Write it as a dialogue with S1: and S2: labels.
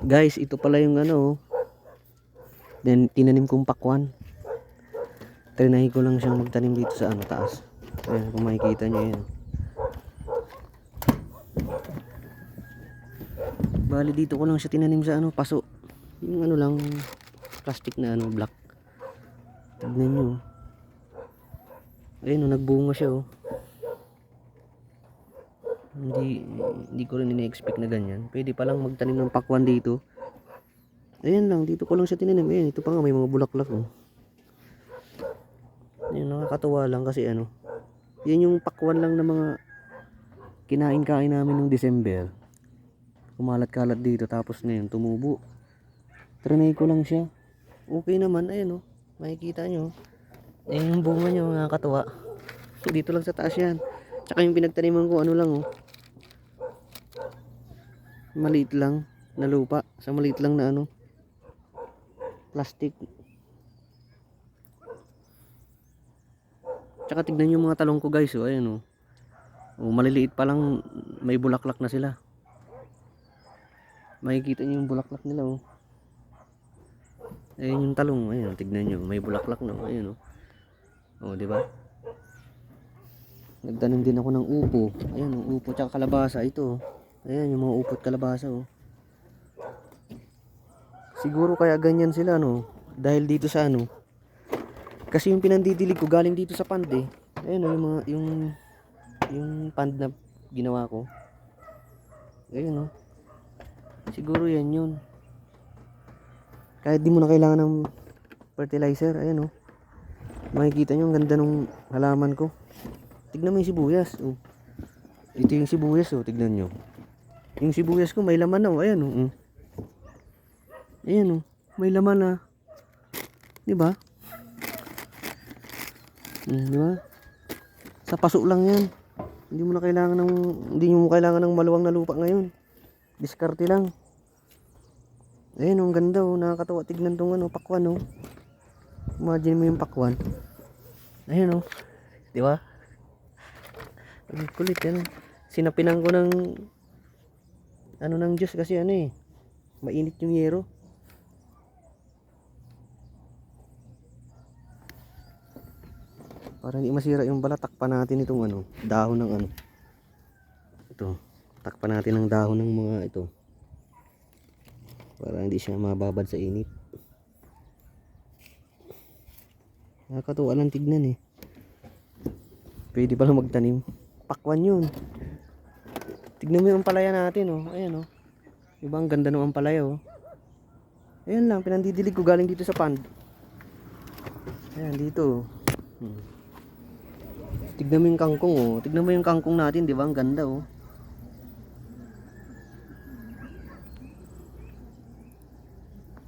S1: Guys, ito pala yung ano, then tinanim kong pakwan. Trinahin ko lang siyang magtanim dito sa ano, taas. Ayan, kung makikita nyo yan. Bali dito ko lang siya tinanim sa ano, paso. Yung ano lang, plastic na ano, black. Tignan nyo. Ayun, nagbunga siya oh. Hindi ko rin ini-expect na ganyan. Pwede palang magtanim ng pakwan dito. Ayan lang, dito ko lang siya tinanim. Ayan, ito pa nga may mga bulaklak oh. Ayan, nakakatuwa lang kasi ano. Yan yung pakwan lang na mga kinain-kain namin nung December. Kumalat-kalat dito tapos ngayon tumubo. Trinay ko lang siya. Okay naman, ayan oh. Makikita nyo. Ayan yung bunga nyo, nakakatuwa. Dito lang sa taas yan. Tsaka yung pinagtaniman ko ano lang oh. Maliit lang na lupa. Sa maliit lang na ano. Plastic. Tsaka tignan yung mga talong ko guys oh. Ayan oh. Oh, maliliit pa lang may bulaklak na sila. Makikita nyo yung bulaklak nila oh. Ayan yung talong. Ayan, tignan nyo. May bulaklak na oh. Ayan oh. Oh, di ba? Nagtanim din ako ng upo. Ayan, yung upo tsaka kalabasa ito. Ayan, yung mga upo at kalabasa oh. Siguro kaya ganyan sila no. Dahil dito sa ano. Kasi yung pinandidilig ko galing dito sa pond eh. Ayan oh, yung mga yung pond na ginawa ko. Ayan oh. Siguro yan yun. Kahit di mo na kailangan ng fertilizer. Ayan oh. Makikita nyo ang ganda ng halaman ko. Tignan mo yung sibuyas oh. Ito yung sibuyas oh. Tignan nyo. Yung sibuyas ko may laman na oh. Ayan oh. Ayan oh. May laman na. Diba? Diba? Sa paso lang yan. Hindi mo kailangan ng maluwang na lupa ngayon. Diskarte lang. Ayan oh. Ang ganda oh. Nakakatawa tignan tong ano, pakwan oh. Imagine mo yung pakwan. Ayan oh. Diba? Ang kulit yan. Sinapinan ko ng ano ng Diyos kasi ano eh. Mainit yung yero. Para hindi masira yung bala, takpan natin itong ano, dahon ng ano. Ito. Takpan natin ang dahon ng mga ito. Para hindi siya mababad sa init. Nakakatuwa lang tignan eh. Pwede pala magtanim. Pakwan yun. Tignan mo yung ampalaya natin oh. Ayan oh. Diba ang ganda ng ampalaya oh. Ayan lang, pinandidilig ko galing dito sa pond. Ayan dito oh. Tignan mo yung kangkong oh. Tignan mo yung kangkong natin, diba ang ganda oh.